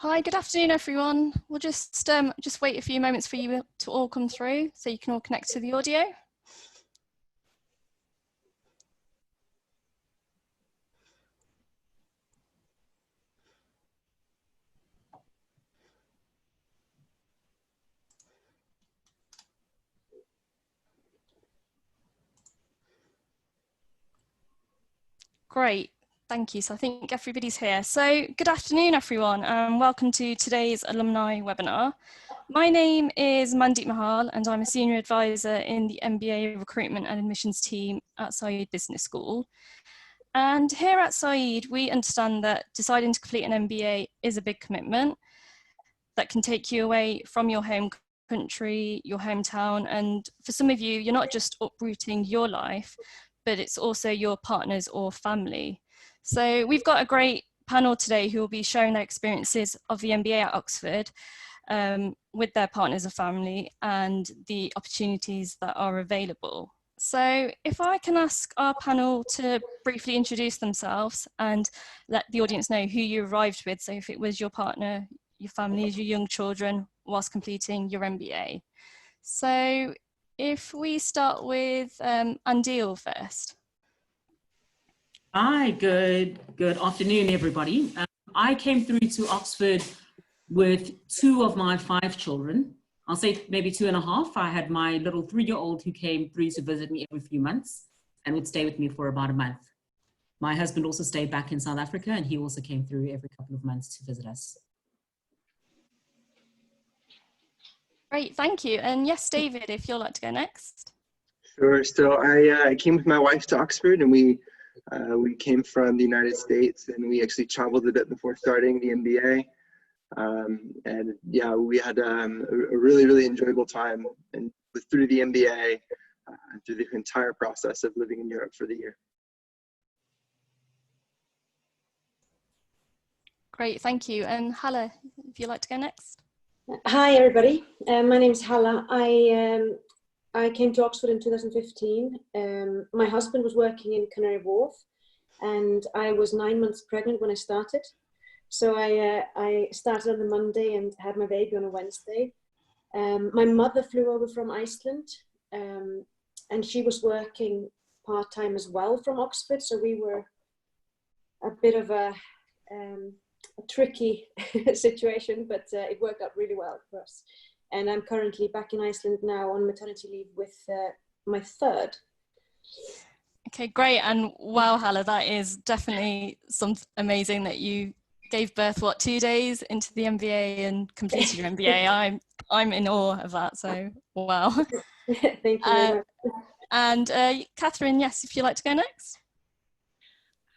Hi, good afternoon, everyone. We'll just wait a few moments for you to all come through so you can all connect to the audio. Great, thank you. So I think everybody's here. So good afternoon, everyone, and welcome to today's alumni webinar. My name is Mandeep Mahal, and I'm a senior advisor in the MBA recruitment and admissions team at Said Business School. And here at Said, we understand that deciding to complete an MBA is a big commitment that can take you away from your home country, your hometown, and for some of you, you're not just uprooting your life, but it's also your partners or family. So we've got a great panel today who will be sharing their experiences of the MBA at Oxford with their partners or family and the opportunities that are available. So if I can ask our panel to briefly introduce themselves and let the audience know who you arrived with. So if it was your partner, your families, your young children whilst completing your MBA. So if we start with Andil first. Hi, good afternoon, everybody. I came through to Oxford with 2 of my 5 children. I'll say maybe 2.5. I had my little 3-year-old who came through to visit me every few months and would stay with me for about a month. My husband also stayed back in South Africa, and he also came through every couple of months to visit us. Great, thank you. And yes, David, if you'd like to go next. Sure. So I came with my wife to Oxford, and we came from the United States, and we actually traveled a bit before starting the MBA. And yeah, we had a really, really enjoyable time and through the MBA, through the entire process of living in Europe for the year. Great, thank you. And Halla, if you'd like to go next. Hi, everybody. My name is Halla. I came to Oxford in 2015. My husband was working in Canary Wharf, and I was 9 months pregnant when I started. So I started on the Monday and had my baby on a Wednesday. My mother flew over from Iceland, and she was working part-time as well from Oxford. So we were a bit of a tricky situation, but it worked out really well for us. And I'm currently back in Iceland now on maternity leave with my 3rd. Okay, great. And wow, Halla, that is definitely something amazing that you gave birth, what, 2 days into the MBA and completed your MBA. I'm in awe of that, so wow. Thank you very much. And Katherine, yes, if you'd like to go next.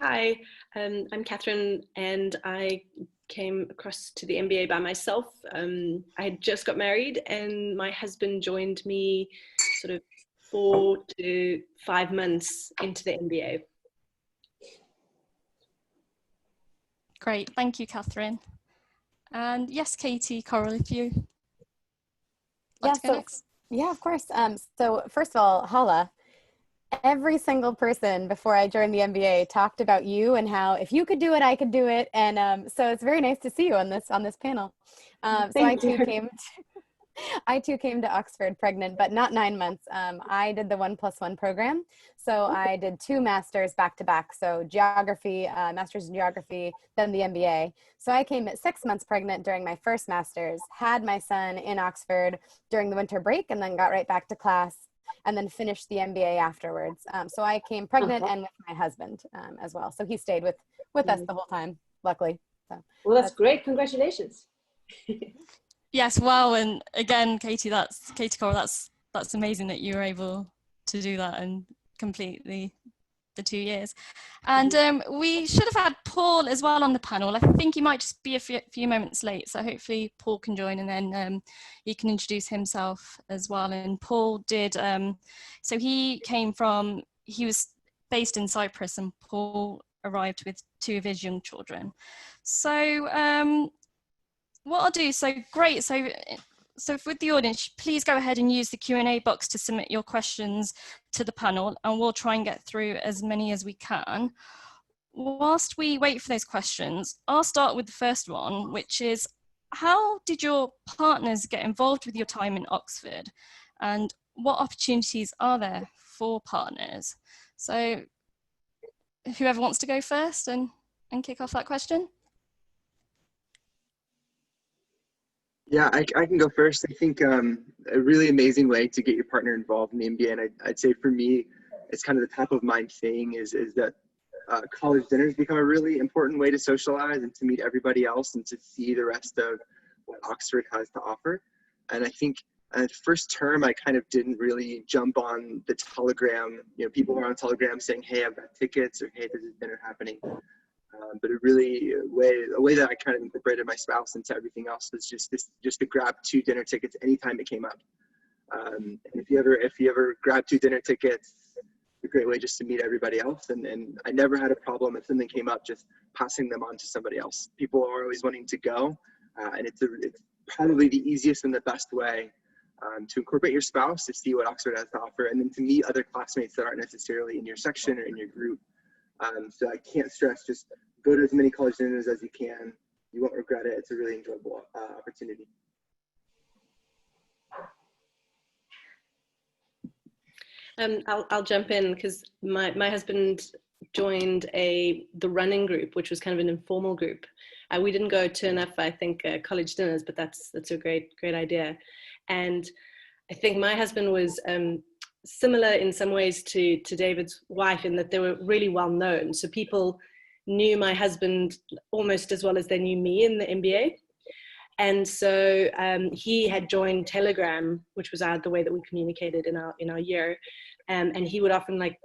Hi, I'm Katherine, and I came across to the MBA by myself. I had just got married, and my husband joined me sort of 4 to 5 months into the MBA. Great, thank you, Katherine. And yes, Katie, Coral, if you like to go next. Yeah, of course. So first of all, Halla, every single person before I joined the MBA talked about you and how if you could do it, I could do it. And so it's very nice to see you on this panel. I too came to Oxford pregnant, but not 9 months. I did the 1+1 program. So I did 2 masters back to back. So geography, master's in geography, then the MBA. So I came at 6 months pregnant during my first master's, had my son in Oxford during the winter break, and then got right back to class and then finished the MBA afterwards. So I came pregnant and with my husband as well. So he stayed with us the whole time, luckily. So, well, that's great. Congratulations. Yes, wow, and again, Katie Coral, that's amazing that you were able to do that and complete the 2 years. And we should have had Paul as well on the panel. I think he might just be a few moments late, so hopefully Paul can join, and then he can introduce himself as well. And Paul did, so he was based in Cyprus, and Paul arrived with 2 of his young children. So what I'll do, so great, so with the audience, please go ahead and use the Q&A box to submit your questions to the panel, and we'll try and get through as many as we can. Whilst we wait for those questions, I'll start with the first one, which is, how did your partners get involved with your time in Oxford, and what opportunities are there for partners? So whoever wants to go first and kick off that question. Yeah, I can go first. I think a really amazing way to get your partner involved in the MBA, and I'd say for me, it's kind of the top of mind thing is that college dinners become a really important way to socialize and to meet everybody else and to see the rest of what Oxford has to offer. And I think first term, I kind of didn't really jump on the Telegram. You know, people were on Telegram saying, "Hey, I've got tickets," or "Hey, there's a dinner happening." But a way that I kind of incorporated my spouse into everything else was just to grab 2 dinner tickets anytime it came up. And if you ever grab 2 dinner tickets, it's a great way just to meet everybody else. And I never had a problem if something came up just passing them on to somebody else. People are always wanting to go, and it's probably the easiest and the best way to incorporate your spouse, to see what Oxford has to offer, and then to meet other classmates that aren't necessarily in your section or in your group. So I can't stress, just go to as many college dinners as you can. You won't regret it. It's a really enjoyable opportunity. I'll jump in because my husband joined the running group, which was kind of an informal group. We didn't go to enough, I think, college dinners, but that's a great idea. And I think my husband was similar in some ways to David's wife in that they were really well known. So people knew my husband almost as well as they knew me in the MBA. And so he had joined Telegram, which was the way that we communicated in our year. And he would often like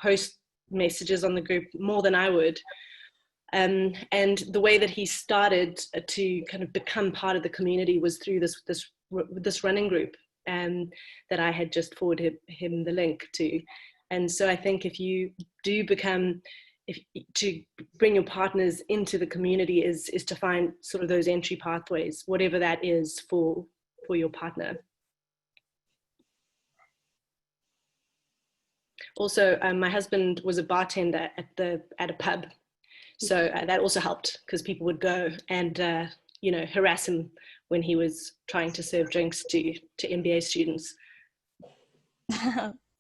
post messages on the group more than I would. And the way that he started to kind of become part of the community was through this running group that I had just forwarded him the link to. And so I think if you do to bring your partners into the community is to find sort of those entry pathways, whatever that is for your partner. Also, my husband was a bartender at a pub, so that also helped because people would go and harass him when he was trying to serve drinks to MBA students.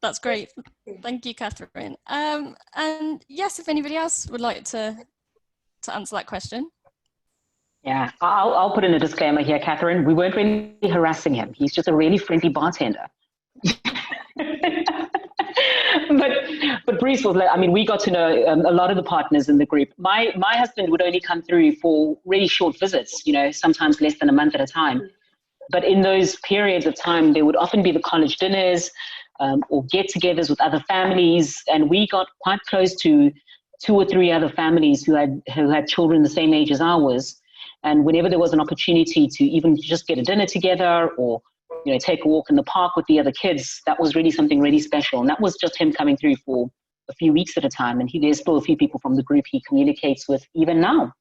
That's great. Thank you, Katherine. And yes, if anybody else would like to answer that question. Yeah, I'll put in a disclaimer here, Katherine. We weren't really harassing him. He's just a really friendly bartender. But Bruce was like, I mean, we got to know a lot of the partners in the group. My husband would only come through for really short visits, sometimes less than a month at a time. But in those periods of time, there would often be the college dinners or get-togethers with other families, and we got quite close to 2 or 3 other families who had children the same age as ours. And whenever there was an opportunity to even just get a dinner together or take a walk in the park with the other kids, that was really something really special. And that was just him coming through for a few weeks at a time. And there's still a few people from the group he communicates with even now.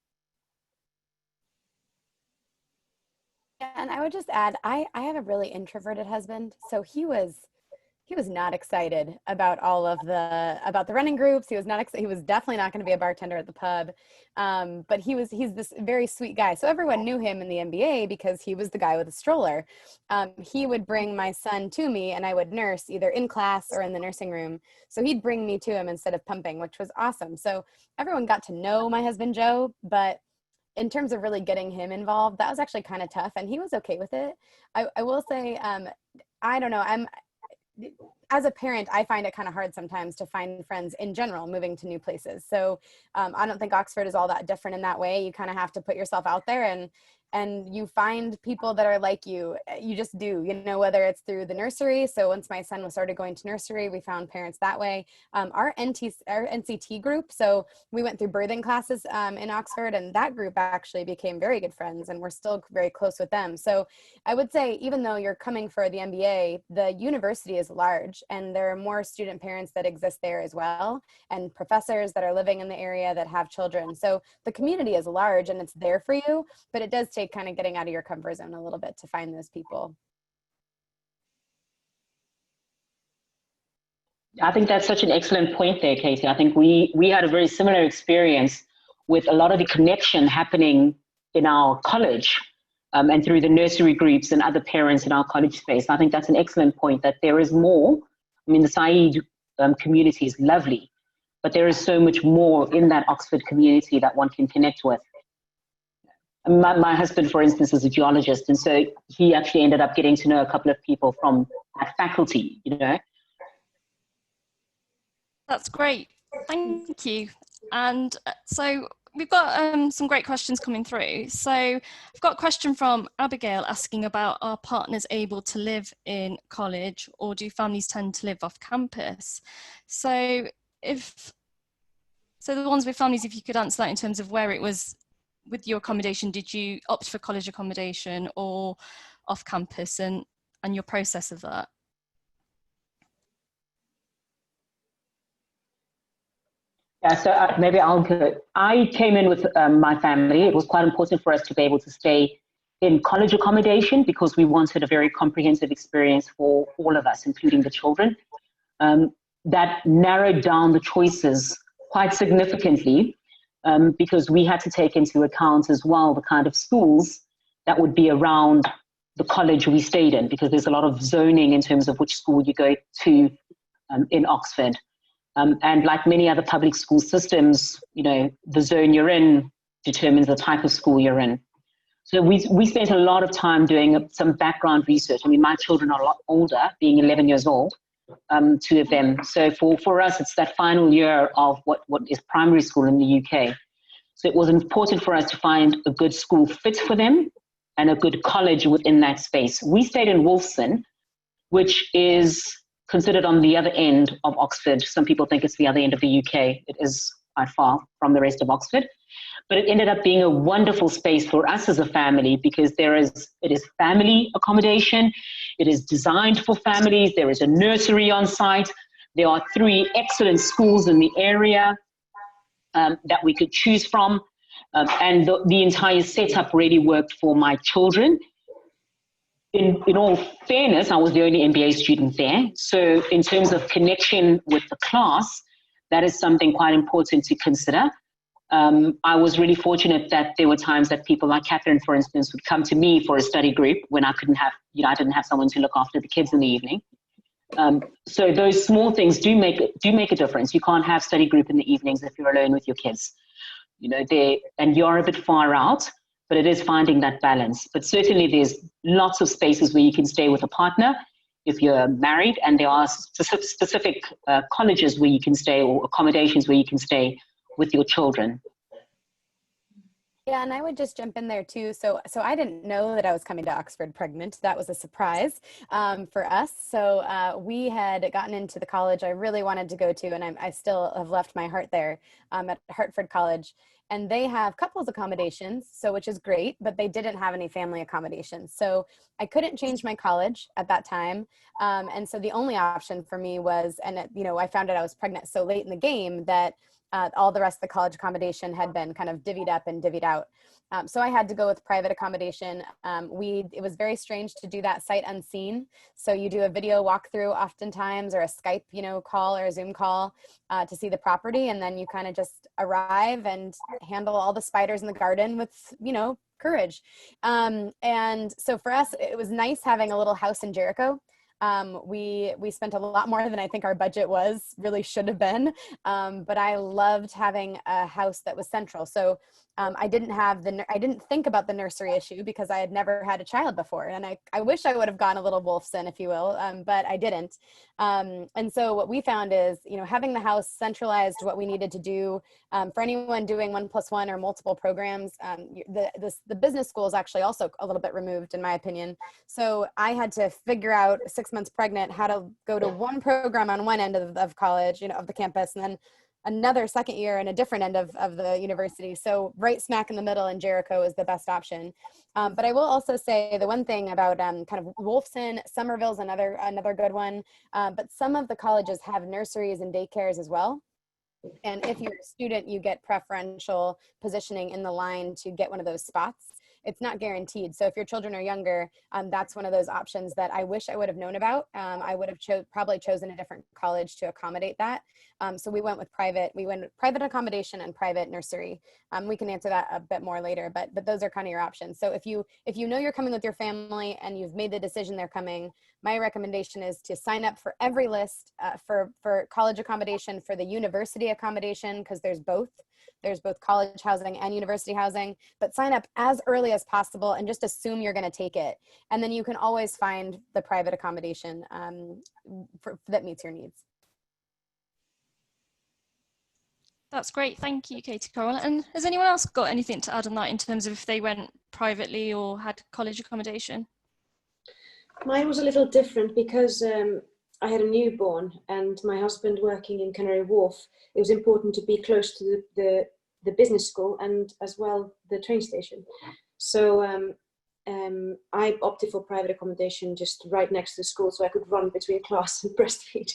Yeah, and I would just add, I have a really introverted husband, so he was not excited about about the running groups. He was definitely not going to be a bartender at the pub. But he's this very sweet guy. So everyone knew him in the MBA because he was the guy with the stroller. He would bring my son to me and I would nurse either in class or in the nursing room. So he'd bring me to him instead of pumping, which was awesome. So everyone got to know my husband, Joe, but in terms of really getting him involved, that was actually kind of tough and he was okay with it. I will say, I don't know, as a parent, I find it kind of hard sometimes to find friends in general moving to new places. So I don't think Oxford is all that different in that way. You kind of have to put yourself out there and you find people that are like you. You just do, whether it's through the nursery. So once my son started going to nursery, we found parents that way. Our NCT group, so we went through birthing classes in Oxford, and that group actually became very good friends, and we're still very close with them. So I would say, even though you're coming for the MBA, the university is large, and there are more student parents that exist there as well, and professors that are living in the area that have children. So the community is large, and it's there for you, but it does take kind of getting out of your comfort zone a little bit to find those people. I think that's such an excellent point there, Katie. I think we had a very similar experience with a lot of the connection happening in our college. and through the nursery groups and other parents in our college space. I think that's an excellent point, that there is more. I mean, the Said community is lovely, but there is so much more in that Oxford community that one can connect with. My husband, for instance, is a geologist, and so he actually ended up getting to know a couple of people from that faculty, you know. That's great. Thank you. And so we've got some great questions coming through. So I've got a question from Abigail asking about, are partners able to live in college, or do families tend to live off campus? So the ones with families, if you could answer that in terms of where it was with your accommodation, did you opt for college accommodation or off campus, and your process of that? Yeah, so maybe I'll go. I came in with my family. It was quite important for us to be able to stay in college accommodation because we wanted a very comprehensive experience for all of us, including the children. That narrowed down the choices quite significantly because we had to take into account as well the kind of schools that would be around the college we stayed in, because there's a lot of zoning in terms of which school you go to in Oxford. And like many other public school systems, you know, the zone you're in determines the type of school you're in. So we spent a lot of time doing some background research. I mean, my children are a lot older, being 11 years old, two of them. So for us, it's that final year of what is primary school in the UK. So it was important for us to find a good school fit for them and a good college within that space. We stayed in Wolfson, which is considered on the other end of Oxford. Some people think it's the other end of the UK. It is quite far from the rest of Oxford. But it ended up being a wonderful space for us as a family because it is family accommodation. It is designed for families. There is a nursery on site. There are 3 excellent schools in the area that we could choose from. And the entire setup really worked for my children. In all fairness, I was the only MBA student there. So in terms of connection with the class, that is something quite important to consider. I was really fortunate that there were times that people like Katherine, for instance, would come to me for a study group when I couldn't have, I didn't have someone to look after the kids in the evening. So those small things do make a difference. You can't have study group in the evenings if you're alone with your kids, and you're a bit far out, but it is finding that balance. But certainly there's lots of spaces where you can stay with a partner if you're married, and there are specific colleges where you can stay, or accommodations where you can stay with your children. Yeah, and I would just jump in there too. So I didn't know that I was coming to Oxford pregnant. That was a surprise for us. So we had gotten into the college I really wanted to go to, and I still have left my heart there at Hartford College. And they have couples accommodations, which is great, but they didn't have any family accommodations. So I couldn't change my college at that time. And so the only option for me was, and I found out I was pregnant so late in the game that all the rest of the college accommodation had been kind of divvied up and divvied out. So I had to go with private accommodation. It was very strange to do that sight unseen. So you do a video walkthrough oftentimes, or a Skype, call or a Zoom call to see the property. And then you kind of just arrive and handle all the spiders in the garden with, courage. And so for us, it was nice having a little house in Jericho. We spent a lot more than I think our budget really should have been. But I loved having a house that was central. So I didn't think about the nursery issue because I had never had a child before. And I wish I would have gone a little Wolfson, if you will, but I didn't. And so what we found is, having the house centralized what we needed to do for anyone doing 1+1 or multiple programs. The business school is actually also a little bit removed, in my opinion. So I had to figure out 6 months pregnant how to go to one program on one end of college, of the campus, and then another second year in a different end of the university. So right smack in the middle in Jericho is the best option. But I will also say the one thing about kind of Wolfson, Somerville's another good one. But some of the colleges have nurseries and daycares as well. And if you're a student, you get preferential positioning in the line to get one of those spots. it's not guaranteed. So if your children are younger, that's one of those options that I wish I would have known about. I would have probably chosen a different college to accommodate that. So we went with private accommodation and private nursery. We can answer that a bit more later, but those are kind of your options. So if you know you're coming with your family and you've made the decision they're coming, my recommendation is to sign up for every list for college accommodation, for the university accommodation, because there's both college housing and university housing, but sign up as early as possible and just assume you're going to take it. And then you can always find the private accommodation that meets your needs. That's great. Thank you, Katie Coral. And has anyone else got anything to add on that in terms of if they went privately or had college accommodation? Mine was a little different because I had a newborn and my husband working in Canary Wharf. It was important to be close to the business school and as well the train station. So I opted for private accommodation just right next to the school so I could run between class and breastfeed.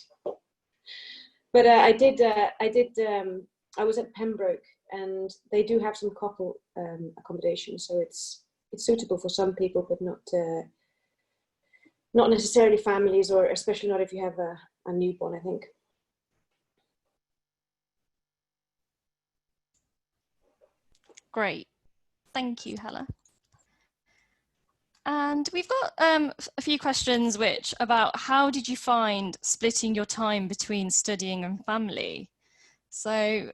But I was at Pembroke and they do have some couple accommodation, so it's suitable for some people, but not necessarily families, or especially not if you have a newborn, I think. Great. Thank you, Halla. And we've got a few questions about how did you find splitting your time between studying and family? So I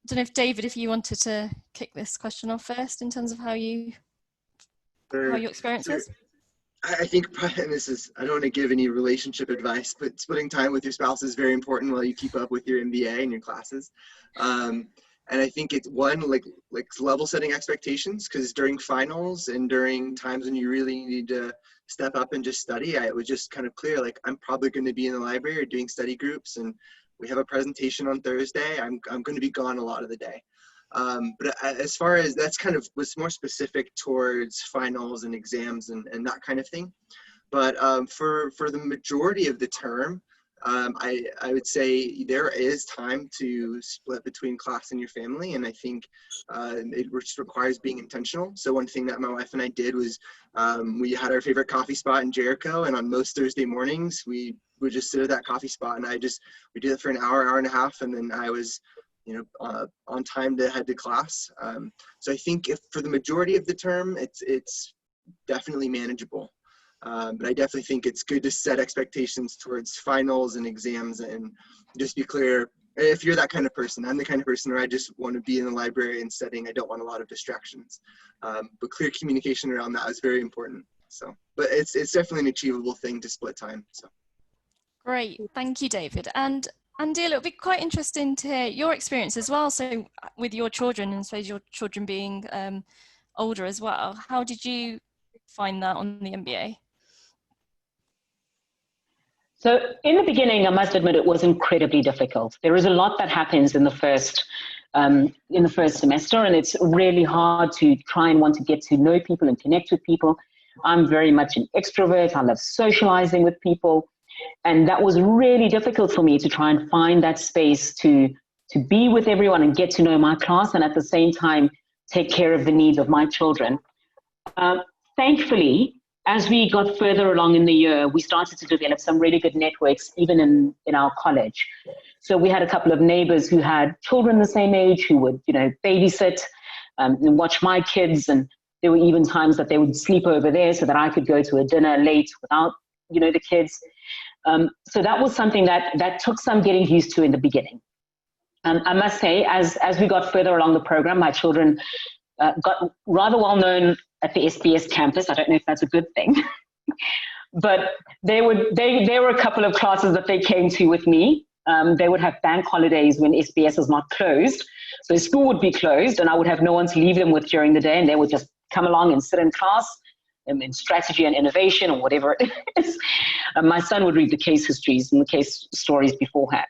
don't know if David, if you wanted to kick this question off first in terms of how your experience was. I think, and this is, I don't want to give any relationship advice, but splitting time with your spouse is very important while you keep up with your MBA and your classes. And I think it's one, like level setting expectations, because during finals and during times when you really need to step up and just study, it was just kind of clear, like, I'm probably going to be in the library or doing study groups, and we have a presentation on Thursday. I'm going to be gone a lot of the day. But as far as that's kind of was more specific towards finals and exams and that kind of thing. But for the majority of the term, I would say there is time to split between class and your family, and I think it just requires being intentional. So one thing that my wife and I did was we had our favorite coffee spot in Jericho, and on most Thursday mornings we would just sit at that coffee spot, and we did it for an hour and a half, and then I was on time to head to class. So I think if for the majority of the term, it's definitely manageable. But I definitely think it's good to set expectations towards finals and exams and just be clear. If you're that kind of person, I'm the kind of person where I just want to be in the library and studying. I don't want a lot of distractions. But clear communication around that is very important. So, but it's definitely an achievable thing to split time. So. Great, thank you, David. And Andil, it would be quite interesting to hear your experience as well. So with your children, and I suppose your children being older as well, how did you find that on the MBA? So in the beginning, I must admit, it was incredibly difficult. There is a lot that happens in the first semester, and it's really hard to try and want to get to know people and connect with people. I'm very much an extrovert. I love socializing with people. And that was really difficult for me to try and find that space to be with everyone and get to know my class, and at the same time, take care of the needs of my children. Thankfully, as we got further along in the year, we started to develop some really good networks, even in our college. So we had a couple of neighbors who had children the same age who would, babysit and watch my kids. And there were even times that they would sleep over there so that I could go to a dinner late without, the kids. So that was something that took some getting used to in the beginning. I must say, as we got further along the program, my children got rather well known at the SBS campus. I don't know if that's a good thing, but there were a couple of classes that they came to with me. They would have bank holidays when SBS is not closed. So school would be closed and I would have no one to leave them with during the day, and they would just come along and sit in class in strategy and innovation or whatever it is. My son would read the case histories and the case stories beforehand.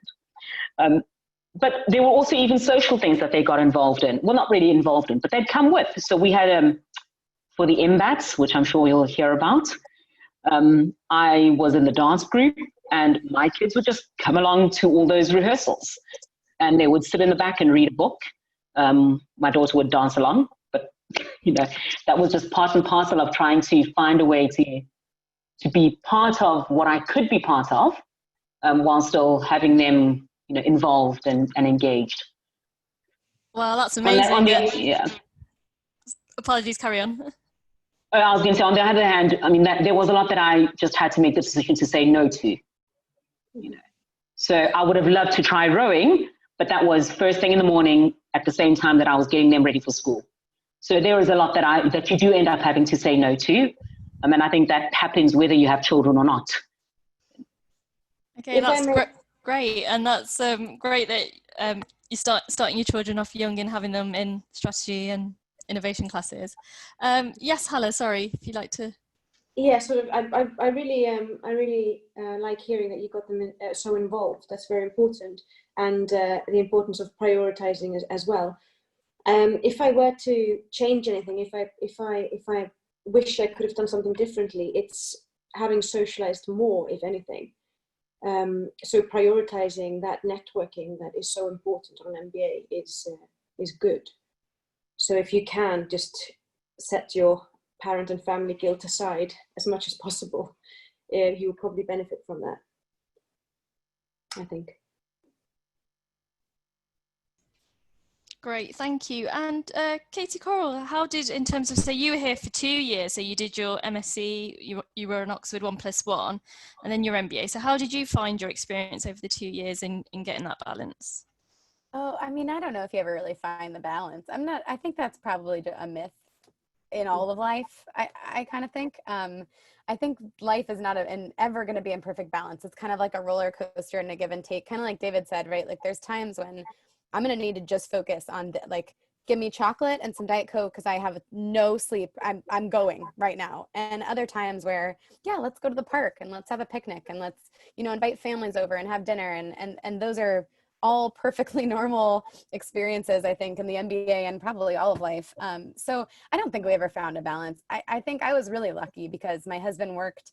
But there were also even social things that they got involved in. Well, not really involved in, but they'd come with. So we had, for the MBATs, which I'm sure you'll hear about, I was in the dance group, and my kids would just come along to all those rehearsals. And they would sit in the back and read a book. My daughter would dance along, but That was just part and parcel of trying to find a way to be part of what I could be part of, while still having them, involved and engaged. Well, that's amazing. Yeah. Apologies, carry on. I was going to say, on the other hand, I mean, there was a lot that I just had to make the decision to say no to. So I would have loved to try rowing, but that was first thing in the morning at the same time that I was getting them ready for school. So there is a lot that you do end up having to say no to. And I think that happens whether you have children or not. Okay, that's great. And that's great that you starting your children off young and having them in strategy and innovation classes. Yes, Halla, sorry, if you'd like to. Yeah, sort of. I really like hearing that you got them so involved. That's very important, and the importance of prioritizing as well. If I were to change anything, if I wish I could have done something differently, it's having socialized more, if anything. So prioritizing that networking that is so important on an MBA is good. So if you can just set your parent and family guilt aside as much as possible, you will probably benefit from that, I think. Great, thank you. And Katie Coral, how did, in terms of, so you were here for 2 years, so you did your MSc, you were in Oxford 1+1, and then your MBA. So how did you find your experience over the 2 years in getting that balance? Oh, I mean, I don't know if you ever really find the balance. I think that's probably a myth in all of life. I kind of think, I think life is not ever going to be in perfect balance. It's kind of like a roller coaster and a give and take, kind of like David said, right? Like there's times when I'm going to need to just focus on give me chocolate and some Diet Coke because I have no sleep. I'm going right now. And other times where, yeah, let's go to the park and let's have a picnic and let's, invite families over and have dinner. And those are all perfectly normal experiences, I think, in the MBA and probably all of life. So I don't think we ever found a balance. I think I was really lucky because my husband worked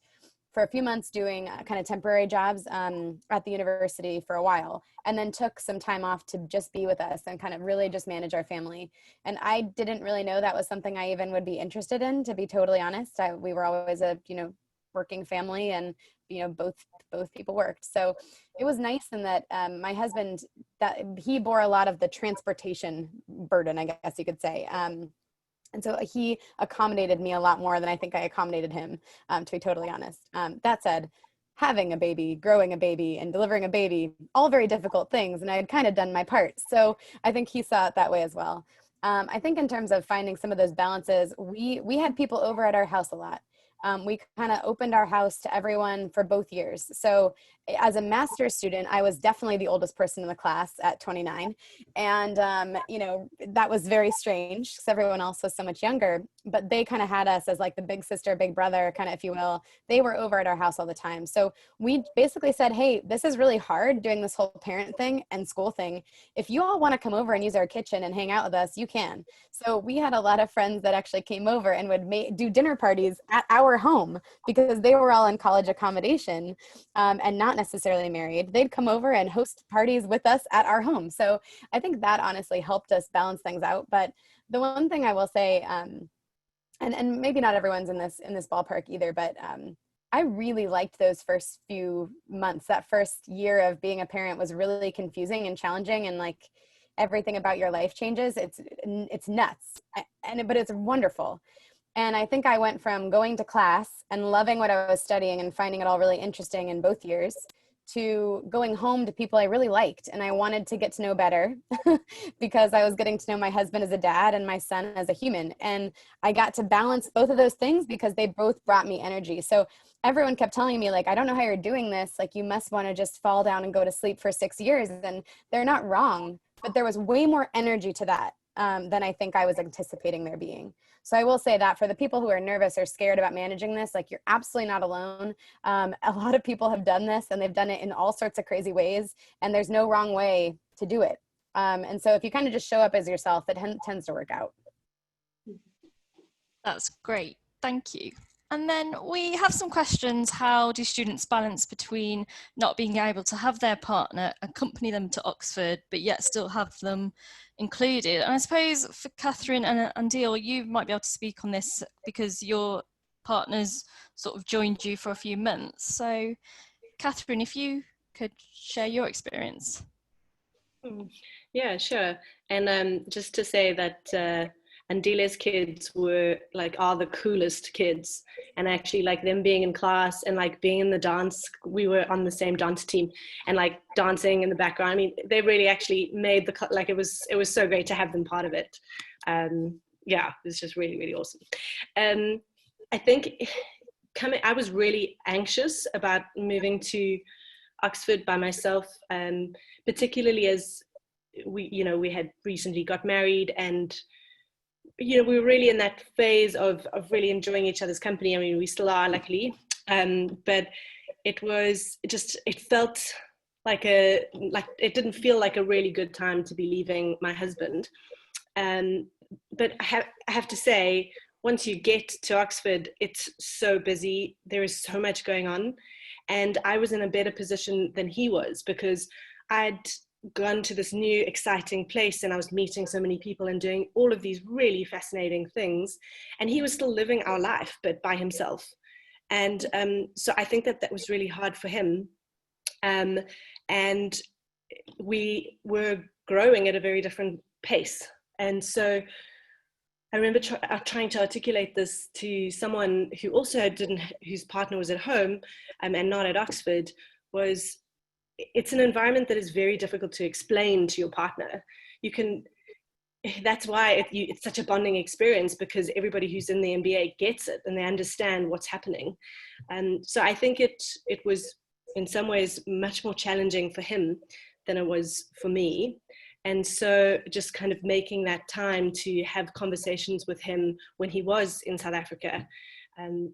for a few months doing kind of temporary jobs at the university for a while, and then took some time off to just be with us and kind of really just manage our family. And I didn't really know that was something I even would be interested in, to be totally honest. We were always a, working family, and, both people worked. So it was nice in that my husband, that he bore a lot of the transportation burden, I guess you could say. And so he accommodated me a lot more than I think I accommodated him, to be totally honest. That said, having a baby, growing a baby, and delivering a baby, all very difficult things, and I had kind of done my part. So I think he saw it that way as well. I think in terms of finding some of those balances, we had people over at our house a lot. We kind of opened our house to everyone for both years. So as a master's student, I was definitely the oldest person in the class at 29. And, that was very strange because everyone else was so much younger, but they kind of had us as like the big sister, big brother, kind of, if you will. They were over at our house all the time. So we basically said, hey, this is really hard doing this whole parent thing and school thing. If you all want to come over and use our kitchen and hang out with us, you can. So we had a lot of friends that actually came over and would do dinner parties at our home because they were all in college accommodation and not necessarily married. They'd come over and host parties with us at our home. So I think that honestly helped us balance things out. But the one thing I will say, and maybe not everyone's in this ballpark either, but I really liked those first few months. That first year of being a parent was really confusing and challenging, and like everything about your life changes. It's nuts, but it's wonderful. And I think I went from going to class and loving what I was studying and finding it all really interesting in both years to going home to people I really liked. And I wanted to get to know better because I was getting to know my husband as a dad and my son as a human. And I got to balance both of those things because they both brought me energy. So everyone kept telling me, like, I don't know how you're doing this. Like, you must want to just fall down and go to sleep for 6 years. And they're not wrong, but there was way more energy to that than I think I was anticipating there being. So I will say that for the people who are nervous or scared about managing this, like, you're absolutely not alone. A lot of people have done this, and they've done it in all sorts of crazy ways, and there's no wrong way to do it. And so if you kind of just show up as yourself, it tends to work out. That's great. Thank you. And then we have some questions. How do students balance between not being able to have their partner accompany them to Oxford, but yet still have them included? And I suppose for Katherine and Deal, you might be able to speak on this because your partners sort of joined you for a few months. So Katherine, if you could share your experience. Yeah, sure. And just to say that Andile's kids are the coolest kids, and actually like them being in class and like being in the dance, we were on the same dance team and like dancing in the background. I mean, they really actually made it was so great to have them part of it. Yeah, it was just really, really awesome. I think I was really anxious about moving to Oxford by myself, particularly as we had recently got married, and we were really in that phase of really enjoying each other's company. I mean, we still are, luckily, but it felt like it didn't feel like a really good time to be leaving my husband. But I have to say, once you get to Oxford, it's so busy. There is so much going on. And I was in a better position than he was because I'd gone to this new exciting place and I was meeting so many people and doing all of these really fascinating things. And he was still living our life, but by himself. And so I think that was really hard for him. And we were growing at a very different pace. And so I remember trying to articulate this to someone who also whose partner was at home and not at Oxford. It's an environment that is very difficult to explain to your partner. That's why it's such a bonding experience, because everybody who's in the MBA gets it and they understand what's happening. So I think it was in some ways much more challenging for him than it was for me. And so just kind of making that time to have conversations with him when he was in South Africa,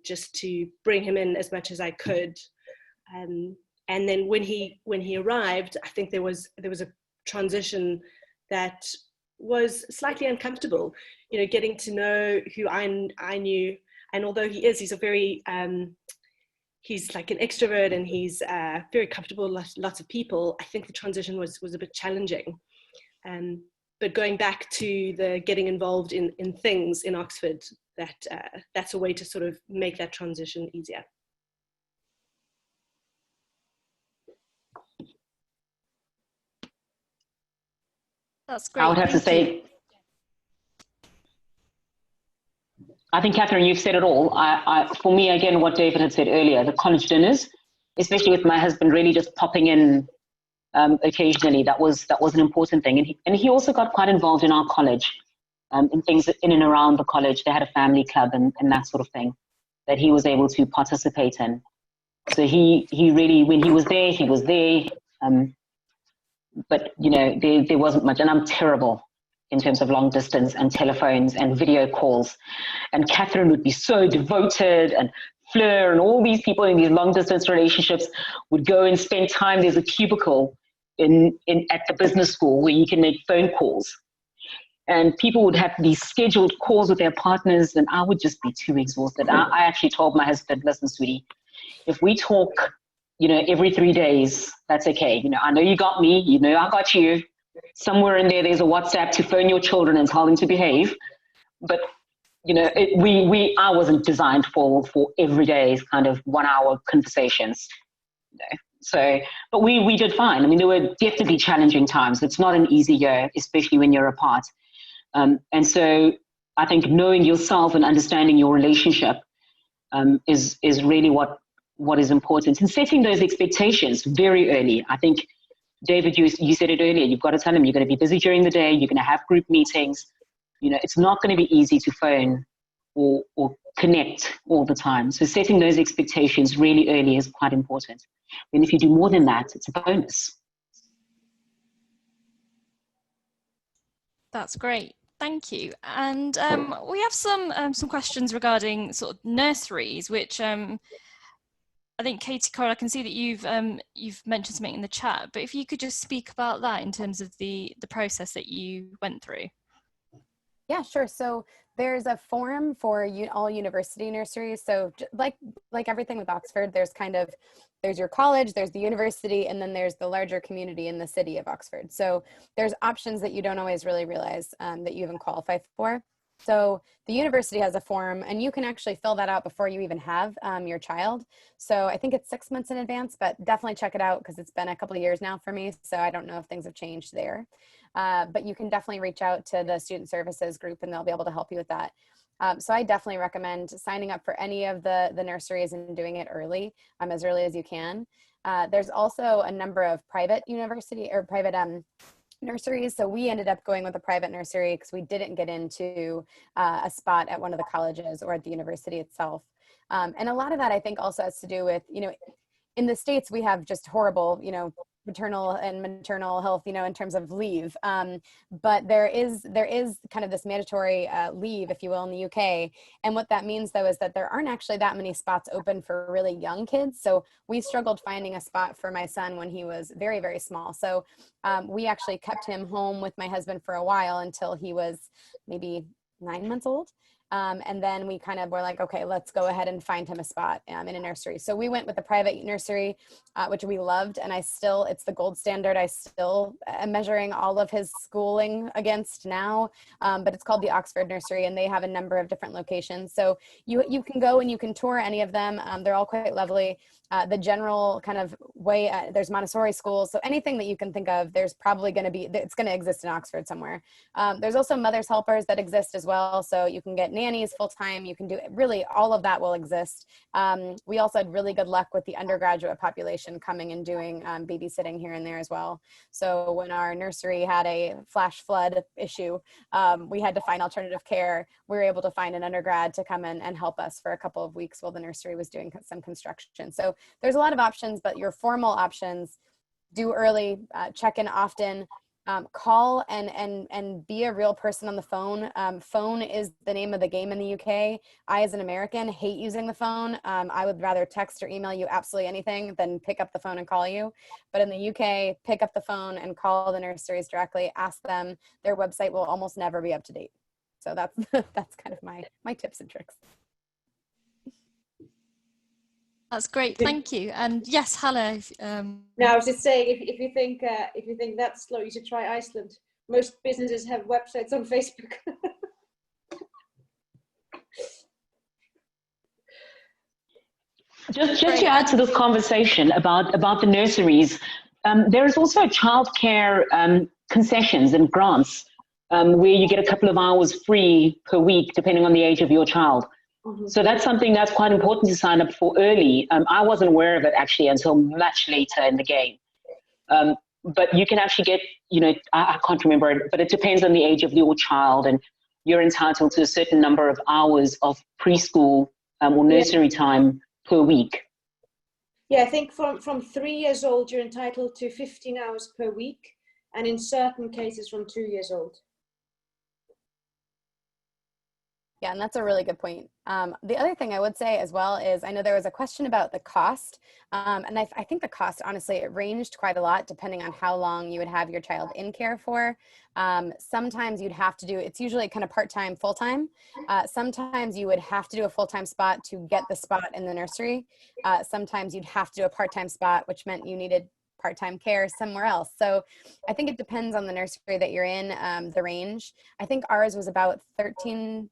just to bring him in as much as I could. And then when he arrived, I think there was a transition that was slightly uncomfortable, getting to know who I knew. And although he's a very, he's like an extrovert and he's very comfortable with lots of people, I think the transition was a bit challenging. But going back to the getting involved in things in Oxford, that's a way to sort of make that transition easier. That's great. I would have to say, I think, Katherine, you've said it all. For me, again, what David had said earlier, the college dinners, especially with my husband really just popping in occasionally, that was an important thing. And he also got quite involved in our college, in things in and around the college. They had a family club and that sort of thing that he was able to participate in. So he really, when he was there, he was there. But, there wasn't much. And I'm terrible in terms of long distance and telephones and video calls. And Katherine would be so devoted, and Fleur and all these people in these long distance relationships would go and spend time. There's a cubicle at the business school where you can make phone calls. And people would have these scheduled calls with their partners, and I would just be too exhausted. I actually told my husband, listen, sweetie, if we talk every 3 days, that's okay. I know you got me, I got you. Somewhere in there's a WhatsApp to phone your children and tell them to behave. But, I wasn't designed for every day kind of 1 hour conversations. So, but we did fine. I mean, there were definitely challenging times. It's not an easy year, especially when you're apart. And so I think knowing yourself and understanding your relationship is really what is important, and setting those expectations very early. I think, David, you said it earlier, you've got to tell them you're going to be busy during the day, you're going to have group meetings. It's not going to be easy to phone or connect all the time. So setting those expectations really early is quite important. And if you do more than that, it's a bonus. That's great. Thank you. And we have some questions regarding sort of nurseries, which I think, Katie, Carl, I can see that you've mentioned something in the chat, but if you could just speak about that in terms of the process that you went through. Yeah, sure. So there's a form for all university nurseries. So like everything with Oxford, there's your college, there's the university, and then there's the larger community in the city of Oxford. So there's options that you don't always really realize that you even qualify for. So the university has a form, and you can actually fill that out before you even have your child. So I think it's 6 months in advance, but definitely check it out because it's been a couple of years now for me. So I don't know if things have changed there. But you can definitely reach out to the student services group and they'll be able to help you with that. So I definitely recommend signing up for any of the nurseries and doing it early, as early as you can. There's also a number of private university or private nurseries. So we ended up going with a private nursery because we didn't get into a spot at one of the colleges or at the university itself. And a lot of that I think also has to do with, in the States, we have just horrible, maternal and maternal health, in terms of leave. But there is kind of this mandatory leave, if you will, in the UK. And what that means, though, is that there aren't actually that many spots open for really young kids. So we struggled finding a spot for my son when he was very, very small. So we actually kept him home with my husband for a while until he was maybe 9 months old. And then we kind of were like, okay, let's go ahead and find him a spot in a nursery. So we went with the private nursery, which we loved. And it's the gold standard. I still am measuring all of his schooling against now, but it's called the Oxford Nursery and they have a number of different locations. So you can go and you can tour any of them. They're all quite lovely. The general kind of way, there's Montessori schools. So anything that you can think of, there's probably it's going to exist in Oxford somewhere. There's also mother's helpers that exist as well. So you can get nannies full-time. You can do really all of that will exist. We also had really good luck with the undergraduate population coming and doing babysitting here and there as well. So when our nursery had a flash flood issue, we had to find alternative care. We were able to find an undergrad to come in and help us for a couple of weeks while the nursery was doing some construction. So there's a lot of options, but your formal options, do early, check in often, call and be a real person on the phone. Phone is the name of the game in the UK. I, as an American, hate using the phone. I would rather text or email you absolutely anything than pick up the phone and call you. But in the UK, pick up the phone and call the nurseries directly, ask them. Their website will almost never be up to date. So that's that's kind of my tips and tricks. That's great, thank you. And yes, Halla. No, I was just saying, if you think that's slow, you should try Iceland. Most businesses have websites on Facebook. Just to add to this conversation about the nurseries, there is also childcare concessions and grants where you get a couple of hours free per week, depending on the age of your child. So that's something that's quite important to sign up for early. I wasn't aware of it actually until much later in the game. But you can actually get, I can't remember it, but it depends on the age of your child, and you're entitled to a certain number of hours of preschool or nursery time per week. Yeah, I think from 3 years old, you're entitled to 15 hours per week, and in certain cases from 2 years old. Yeah, and that's a really good point. The other thing I would say as well is, I know there was a question about the cost, and I think the cost, honestly, it ranged quite a lot depending on how long you would have your child in care for. Sometimes you'd have to do, it's usually kind of part-time, full-time. Sometimes you would have to do a full-time spot to get the spot in the nursery. Sometimes you'd have to do a part-time spot, which meant you needed part-time care somewhere else. So I think it depends on the nursery that you're in, the range. I think ours was about £13,000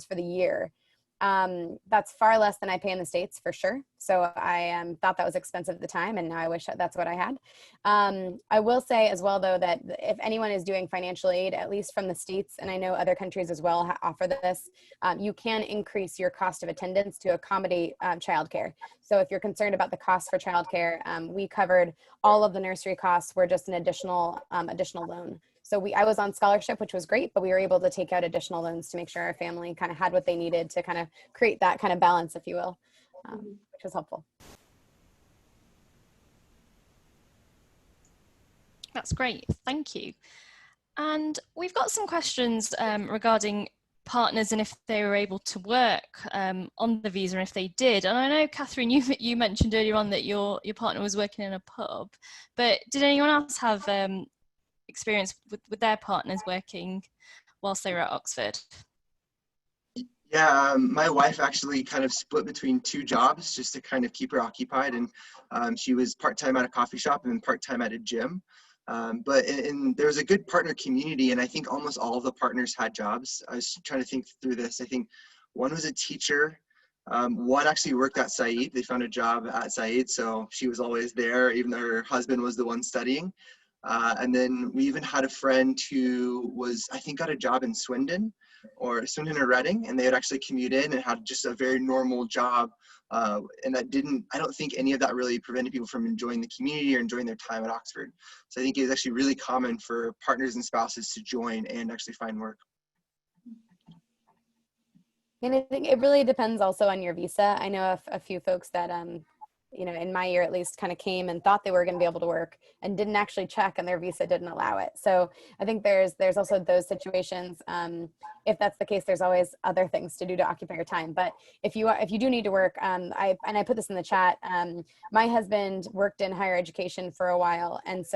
for the year. That's far less than I pay in the States for sure. So I thought that was expensive at the time, and now I wish that's what I had. I will say as well, though, that if anyone is doing financial aid, at least from the States, and I know other countries as well offer this, you can increase your cost of attendance to accommodate childcare. So if you're concerned about the cost for childcare, we covered all of the nursery costs. Were just an additional loan. So I was on scholarship, which was great, but we were able to take out additional loans to make sure our family kind of had what they needed to kind of create that kind of balance, if you will, which was helpful. That's great, thank you. And we've got some questions regarding partners and if they were able to work on the visa, and if they did. And I know, Katherine, you mentioned earlier on that your partner was working in a pub, but did anyone else have experience with their partners working whilst they were at Oxford? Yeah, my wife actually kind of split between 2 jobs just to kind of keep her occupied, and she was part-time at a coffee shop and then part-time at a gym. But there was a good partner community, and I think almost all of the partners had jobs. I was trying to think through this. I think one was a teacher. One actually worked at Said. They found a job at Said, so she was always there, even though her husband was the one studying. And then we even had a friend who was, I think, got a job in Swindon or Reading, and they would actually commute in and had just a very normal job. And that I don't think any of that really prevented people from enjoying the community or enjoying their time at Oxford. So I think it was actually really common for partners and spouses to join and actually find work. And I think it really depends also on your visa. I know a few folks that, you know, in my year at least, kind of came and thought they were going to be able to work and didn't actually check, and their visa didn't allow it. So I think there's also those situations. If that's the case, there's always other things to do to occupy your time. But if you do need to work, I put this in the chat. My husband worked in higher education for a while, and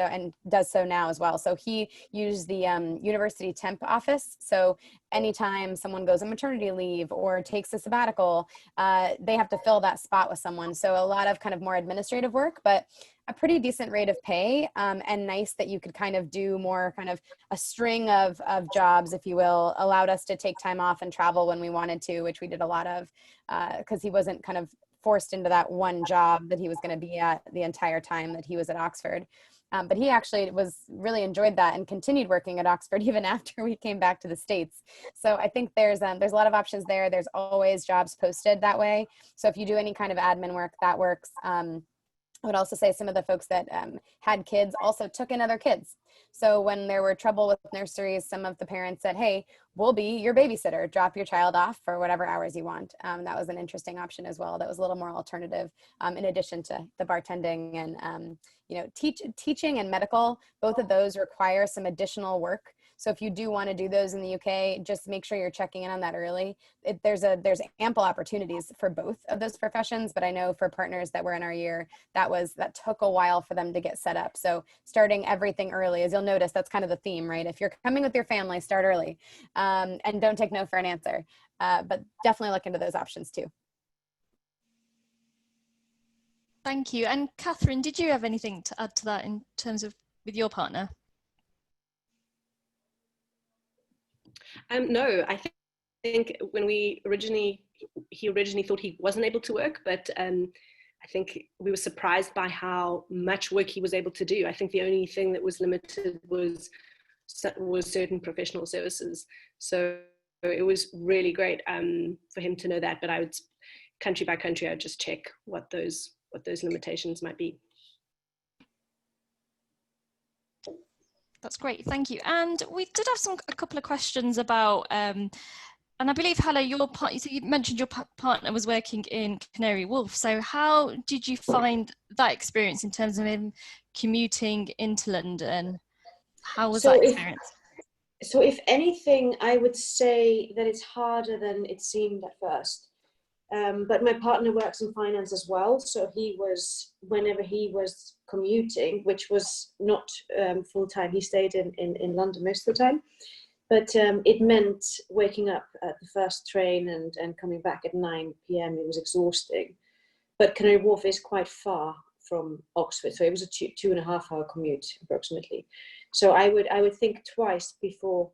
does so now as well. So he used the university temp office. So anytime someone goes on maternity leave or takes a sabbatical, they have to fill that spot with someone. So a lot of kind of more administrative work, but a pretty decent rate of pay, and nice that you could kind of do more kind of a string of jobs, if you will, allowed us to take time off and travel when we wanted to, which we did a lot of, because he wasn't kind of forced into that one job that he was going to be at the entire time that he was at Oxford. But he actually really enjoyed that and continued working at Oxford even after we came back to the States. So I think there's a lot of options there. There's always jobs posted that way. So if you do any kind of admin work, that works. I would also say some of the folks that had kids also took in other kids. So when there were trouble with nurseries, some of the parents said, hey, we'll be your babysitter, drop your child off for whatever hours you want. That was an interesting option as well. That was a little more alternative, in addition to the bartending and you know, teaching and medical. Both of those require some additional work. So if you do want to do those in the UK, just make sure you're checking in on that early. There's ample opportunities for both of those professions, but I know for partners that were in our year, that took a while for them to get set up. So starting everything early, as you'll notice, that's kind of the theme, right? If you're coming with your family, start early, and don't take no for an answer. But definitely look into those options too. Thank you. And Katherine, did you have anything to add to that in terms of with your partner? No, I think when he originally thought he wasn't able to work, but I think we were surprised by how much work he was able to do. I think the only thing that was limited was certain professional services. So it was really great for him to know that. But I would, country by country, I'd just check what those limitations might be. That's great, thank you. And we did have a couple of questions about, and I believe, Halla, you mentioned your partner was working in Canary Wharf. So how did you find that experience in terms of him commuting into London? How was that experience? If anything, I would say that it's harder than it seemed at first. But my partner works in finance as well. So whenever he was commuting, which was not full time, he stayed in London most of the time. But it meant waking up at the first train and coming back at 9 p.m. It was exhausting. But Canary Wharf is quite far from Oxford. So it was a 2.5-hour commute approximately. So I would think twice before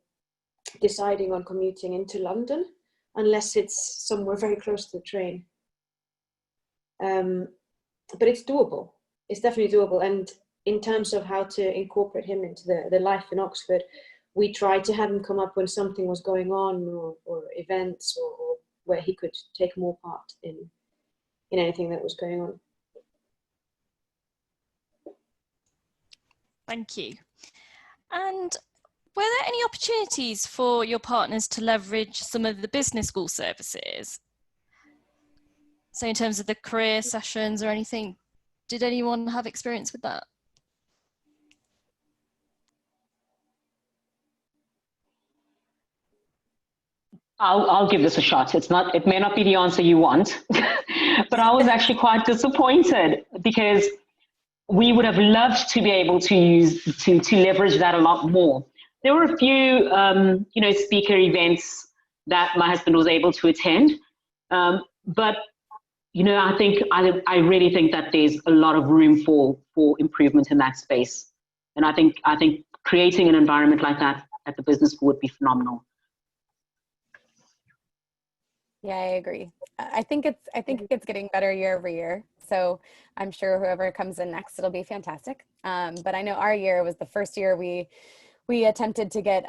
deciding on commuting into London, unless it's somewhere very close to the train. But it's doable. It's definitely doable. And in terms of how to incorporate him into the life in Oxford, we tried to have him come up when something was going on or events or where he could take more part in anything that was going on. Thank you. And were there any opportunities for your partners to leverage some of the business school services? So in terms of the career sessions or anything, did anyone have experience with that? I'll give this a shot. It may not be the answer you want, but I was actually quite disappointed because we would have loved to be able to use to leverage that a lot more. There were a few, speaker events that my husband was able to attend, but I really think that there's a lot of room for improvement in that space, and I think creating an environment like that at the business school would be phenomenal. Yeah, I agree. I think it's getting better year over year. So I'm sure whoever comes in next, it'll be fantastic. But I know our year was the first year we attempted to get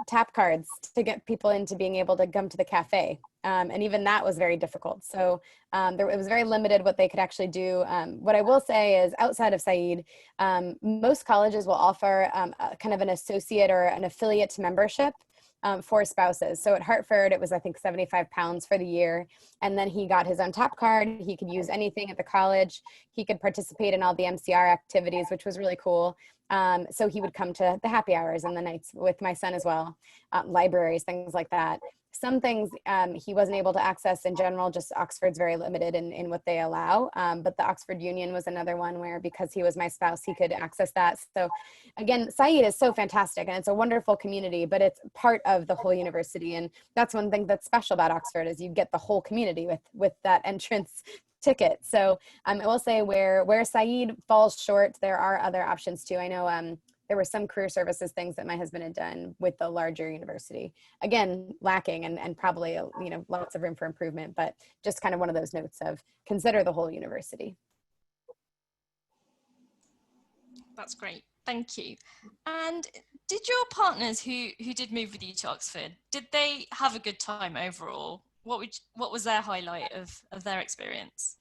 tap cards to get people into being able to come to the cafe. And even that was very difficult. So it was very limited what they could actually do. What I will say is outside of Said, most colleges will offer kind of an associate or an affiliate membership for spouses. So at Hartford, it was, I think, £75 for the year. And then he got his own tap card. He could use anything at the college. He could participate in all the MCR activities, which was really cool. So he would come to the happy hours and the nights with my son as well, libraries, things like that. Some things he wasn't able to access in general, just Oxford's very limited in what they allow. But the Oxford Union was another one where, because he was my spouse, he could access that. So again, Said is so fantastic and it's a wonderful community, but it's part of the whole university. And that's one thing that's special about Oxford is you get the whole community with that entrance ticket. So I will say where Said falls short, there are other options too. I know there were some career services things that my husband had done with the larger university. Again, lacking and probably lots of room for improvement, but just kind of one of those notes of consider the whole university. That's great, thank you. And did your partners who did move with you to Oxford, did they have a good time overall? What was their highlight of their experience?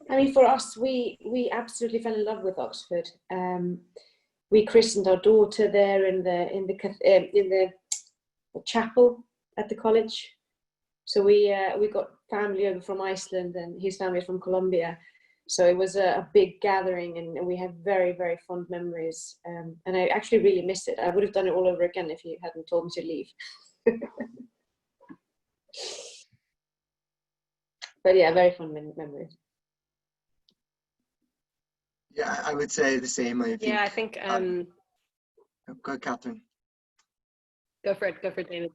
I mean, for us, we absolutely fell in love with Oxford. We christened our daughter there in the chapel at the college. So we got family over from Iceland and his family from Colombia. So it was a big gathering, and we have very, very fond memories. And I actually really miss it. I would have done it all over again if you hadn't told me to leave. But yeah, very fond memories. Yeah, I would say the same. I think, go ahead, Katherine. Go for it, David.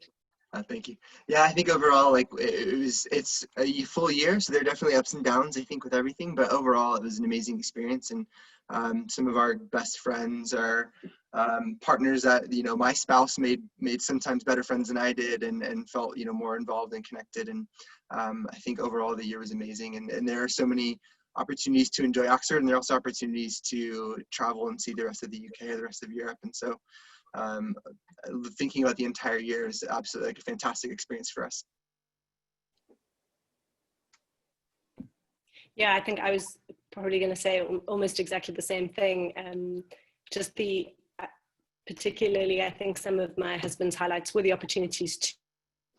Thank you. Yeah, I think overall, it's a full year, so there are definitely ups and downs, I think, with everything. But overall, it was an amazing experience, and some of our best friends are partners that my spouse made sometimes better friends than I did, and felt more involved and connected. And I think overall the year was amazing, and there are so many opportunities to enjoy Oxford, and there are also opportunities to travel and see the rest of the UK or the rest of Europe. And so thinking about the entire year is absolutely a fantastic experience for us. Yeah, I think I was probably going to say almost exactly the same thing. Just particularly, I think some of my husband's highlights were the opportunities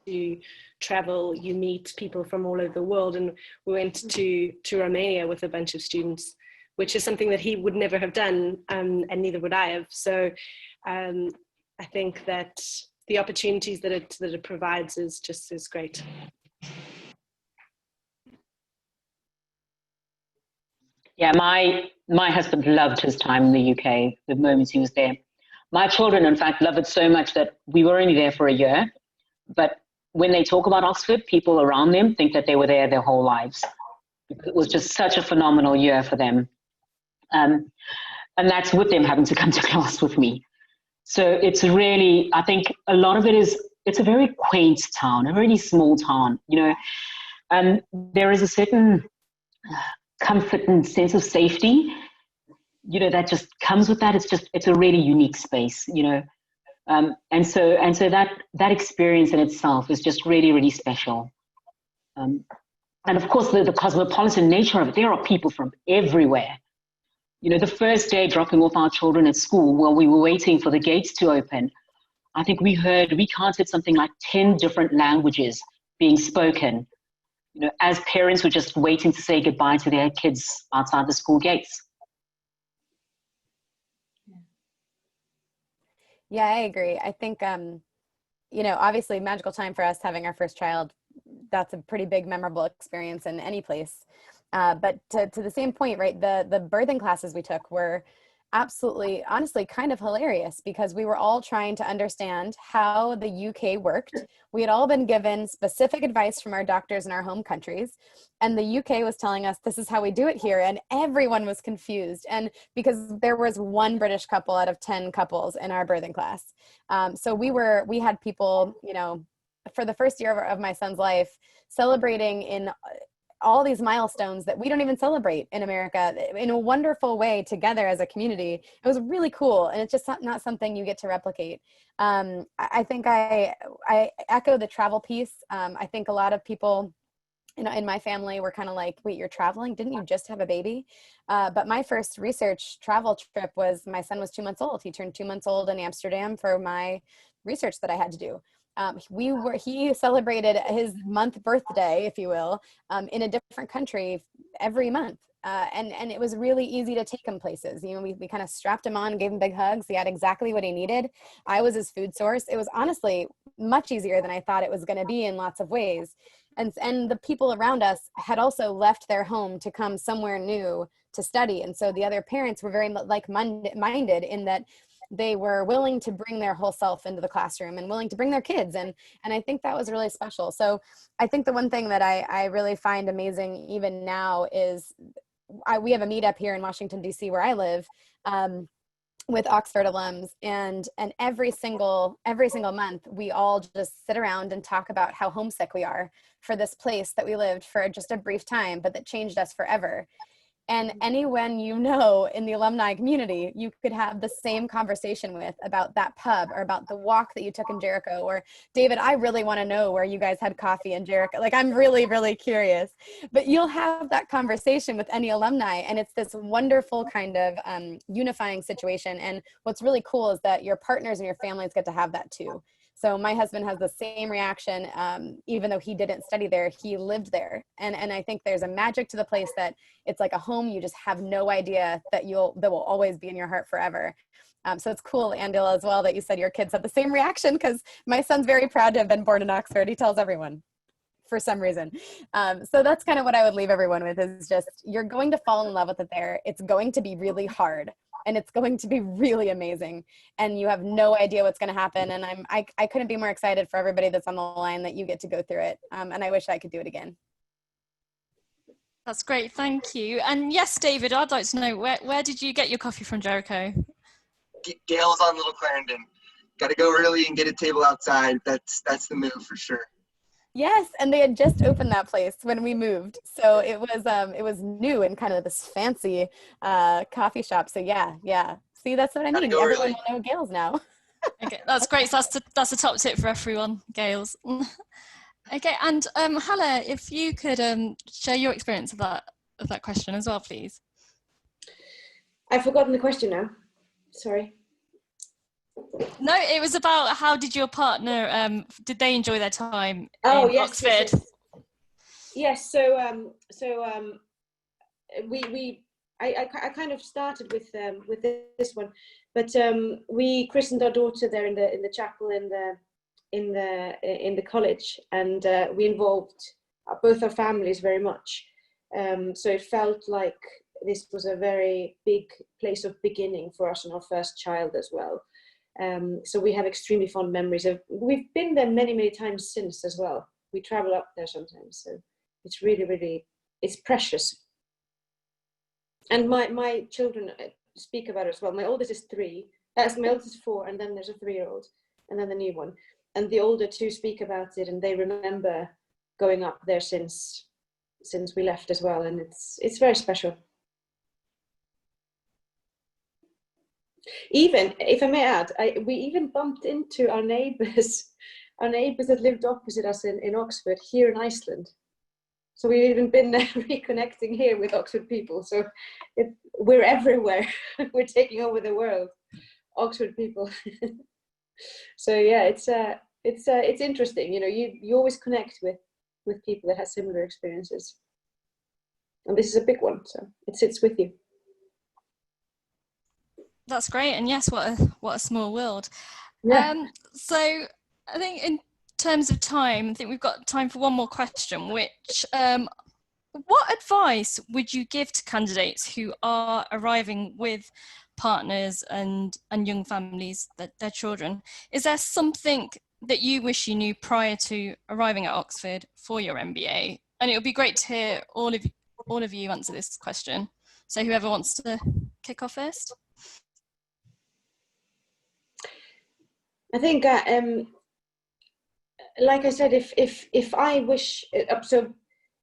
to travel. You meet people from all over the world, and we went to Romania with a bunch of students, which is something that he would never have done, and neither would I have. So I think that the opportunities that it provides is great. Yeah, my husband loved his time in the UK, the moments he was there. My children, in fact, love it so much that we were only there for a year. But when they talk about Oxford, people around them think that they were there their whole lives. It was just such a phenomenal year for them. And that's with them having to come to class with me. So it's really, I think a lot of it is, it's a very quaint town, a really small town, and there is a certain comfort and sense of safety, that just comes with that. It's a really unique space, and so that experience in itself is just really, really special. And of course, the cosmopolitan nature of it, there are people from everywhere. The first day dropping off our children at school, while we were waiting for the gates to open, I think we counted something like 10 different languages being spoken, as parents were just waiting to say goodbye to their kids outside the school gates. Yeah, I agree. I think, obviously magical time for us having our first child. that's a pretty big memorable experience in any place. But to the same point, right, the birthing classes we took were absolutely, honestly, kind of hilarious because we were all trying to understand how the UK worked. We had all been given specific advice from our doctors in our home countries, and the UK was telling us this is how we do it here, and everyone was confused. And because there was one British couple out of 10 couples in our birthing class, so we had people, you know, for the first year of my son's life, celebrating in all these milestones that we don't even celebrate in America in a wonderful way together as a community. It was really cool. And it's just not something you get to replicate. I think I echo the travel piece. I think a lot of people in my family were kind of like, wait, you're traveling? Didn't you just have a baby? But my first research travel trip was, my son was 2 months old. He turned 2 months old in Amsterdam for my research that I had to do. He celebrated his month birthday, if you will, in a different country every month. And it was really easy to take him places. You know, we kind of strapped him on, gave him big hugs. He had exactly what he needed. I was his food source. It was honestly much easier than I thought it was going to be in lots of ways. And the people around us had also left their home to come somewhere new to study. And so the other parents were very like-minded in that they were willing to bring their whole self into the classroom and willing to bring their kids. And I think that was really special. So I think the one thing that I really find amazing even now is we have a meetup here in Washington, D.C. where I live, with Oxford alums, and every single month we all just sit around and talk about how homesick we are for this place that we lived for just a brief time, but that changed us forever. And anyone you know in the alumni community, you could have the same conversation with about that pub or about the walk that you took in Jericho, or David, I really want to know where you guys had coffee in Jericho. Like, I'm really, really curious. But you'll have that conversation with any alumni, and it's this wonderful kind of unifying situation. And what's really cool is that your partners and your families get to have that too. So my husband has the same reaction, even though he didn't study there, he lived there. And I think there's a magic to the place that it's like a home. You just have no idea that will always be in your heart forever. So it's cool, Angela, as well, that you said your kids have the same reaction, because my son's very proud to have been born in Oxford. He tells everyone for some reason. So that's kind of what I would leave everyone with, is just, you're going to fall in love with it there. It's going to be really hard, and it's going to be really amazing, and you have no idea what's going to happen. And I couldn't be more excited for everybody that's on the line that you get to go through it. And I wish I could do it again. That's great, thank you. And yes, David, I'd like to know, where did you get your coffee from Jericho? Gail's on Little Clarendon. Got to go early and get a table outside. That's the move for sure. Yes, and they had just opened that place when we moved, so it was new and kind of this fancy coffee shop. So yeah. See, that's what I mean. Everyone will know Gail's now. Okay, that's great. So that's a top tip for everyone, Gail's. Okay, and Halla, if you could share your experience of that question as well, please. I've forgotten the question now. Sorry. No, it was about how did your partner, did they enjoy their time in Oxford? Yes. So I kind of started with this one, but we christened our daughter there in the chapel in the college, and we involved both our families very much. So it felt like this was a very big place of beginning for us and our first child as well. So we have extremely fond memories of. We've been there many, many times since as well. We travel up there sometimes, so it's really, really, it's precious. And my children speak about it as well. My oldest is 3. My oldest is 4, and then there's a 3-year-old, and then the new one. And the older 2 speak about it, and they remember going up there since we left as well, and it's very special. Even, if I may add, we even bumped into our neighbours that lived opposite us in Oxford, here in Iceland. So we've even been there reconnecting here with Oxford people. So we're everywhere. We're taking over the world, Oxford people. So yeah, it's interesting. You know, you always connect with people that have similar experiences. And this is a big one, so it sits with you. That's great, and yes, what a small world. Yeah. So I think in terms of time, I think we've got time for one more question, which, what advice would you give to candidates who are arriving with partners and young families, their children? Is there something that you wish you knew prior to arriving at Oxford for your MBA? And it would be great to hear all of you answer this question. So whoever wants to kick off first. I think, like I said, if I wish, so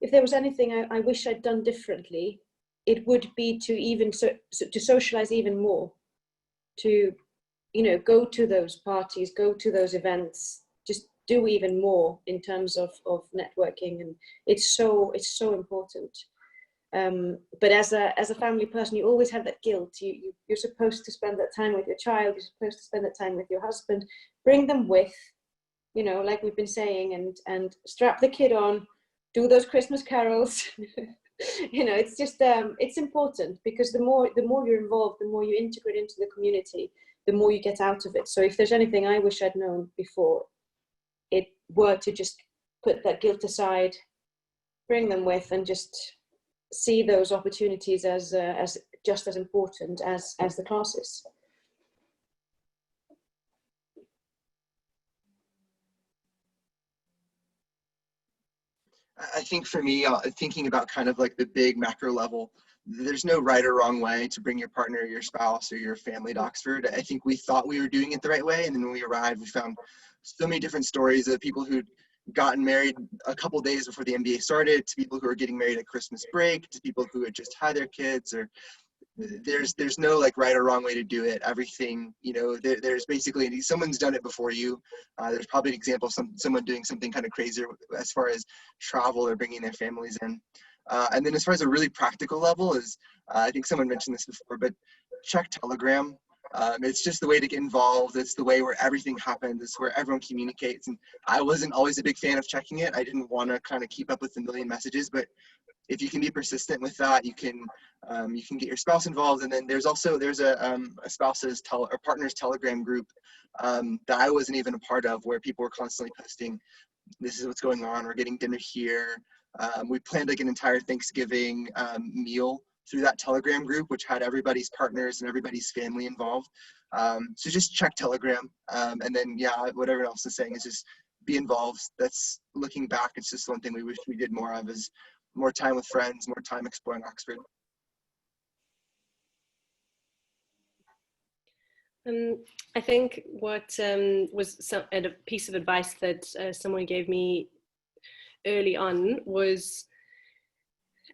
if there was anything I wish I'd done differently, it would be to even to socialize even more, to, you know, go to those parties, go to those events, just do even more in terms of networking, and it's so important. But as a family person, you always have that guilt. You're supposed to spend that time with your child. You're supposed to spend that time with your husband. Bring them with, you know, like we've been saying, and strap the kid on, do those Christmas carols. You know, it's just it's important, because the more you're involved, the more you integrate into the community, the more you get out of it. So if there's anything I wish I'd known before, it were to just put that guilt aside, bring them with, and just see those opportunities as just as important as the classes. I think for me, thinking about kind of like the big macro level, there's no right or wrong way to bring your partner, your spouse, or your family to Oxford. I think we thought we were doing it the right way, and then when we arrived, we found so many different stories of people who'd gotten married a couple days before the MBA started, to people who are getting married at Christmas break, to people who had just had their kids. Or there's no like right or wrong way to do it. Everything, you know, there's basically, someone's done it before you. There's probably an example of someone doing something kind of crazier as far as travel or bringing their families in. And then as far as a really practical level is, I think someone mentioned this before, but check Telegram. It's just the way to get involved. It's the way where everything happens. It's where everyone communicates. And I wasn't always a big fan of checking it. I didn't want to kind of keep up with a million messages, but if you can be persistent with that, you can get your spouse involved. And then there's a spouse's or partner's Telegram group that I wasn't even a part of, where people were constantly posting, this is what's going on, we're getting dinner here. We planned like an entire Thanksgiving meal through that Telegram group, which had everybody's partners and everybody's family involved. So just check Telegram. And then, yeah, what everyone else is saying is just be involved. That's, looking back, it's just one thing we wish we did more of, is more time with friends, more time exploring Oxford. I think what was a piece of advice that someone gave me early on was,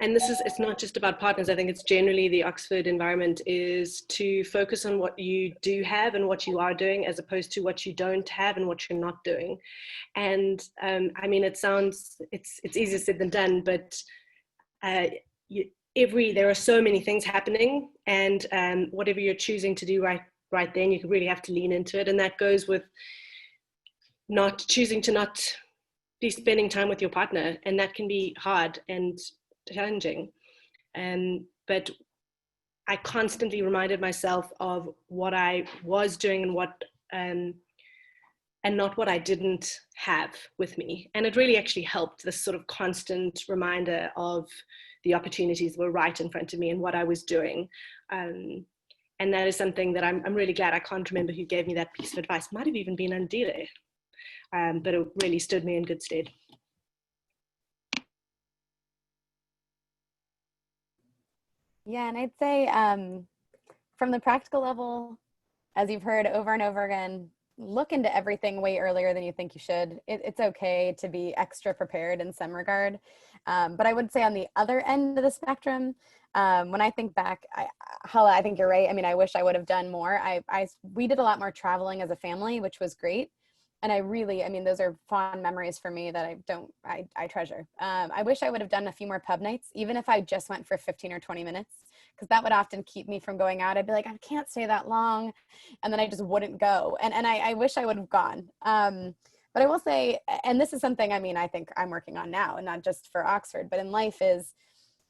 and it's not just about partners, I think it's generally the Oxford environment, is to focus on what you do have and what you are doing, as opposed to what you don't have and what you're not doing. And I mean, it's easier said than done, but there are so many things happening, and whatever you're choosing to do right then, you really have to lean into it. And that goes with not choosing to not be spending time with your partner, and that can be hard and challenging. But I constantly reminded myself of what I was doing and what and not what I didn't have with me. And it really actually helped, this sort of constant reminder of the opportunities that were right in front of me and what I was doing. And that is something that I'm really glad, I can't remember who gave me that piece of advice. Might have even been Andile, but it really stood me in good stead. Yeah, and I'd say from the practical level, as you've heard over and over again, look into everything way earlier than you think you should. It's okay to be extra prepared in some regard. But I would say on the other end of the spectrum, when I think back, Halla, I think you're right. I mean, I wish I would have done more. We did a lot more traveling as a family, which was great. And I mean, those are fond memories for me that I treasure. I wish I would have done a few more pub nights, even if I just went for 15 or 20 minutes, because that would often keep me from going out. I'd be like, I can't stay that long. And then I just wouldn't go. And I wish I would have gone. But I will say, and this is something, I mean, I think I'm working on now, and not just for Oxford, but in life, is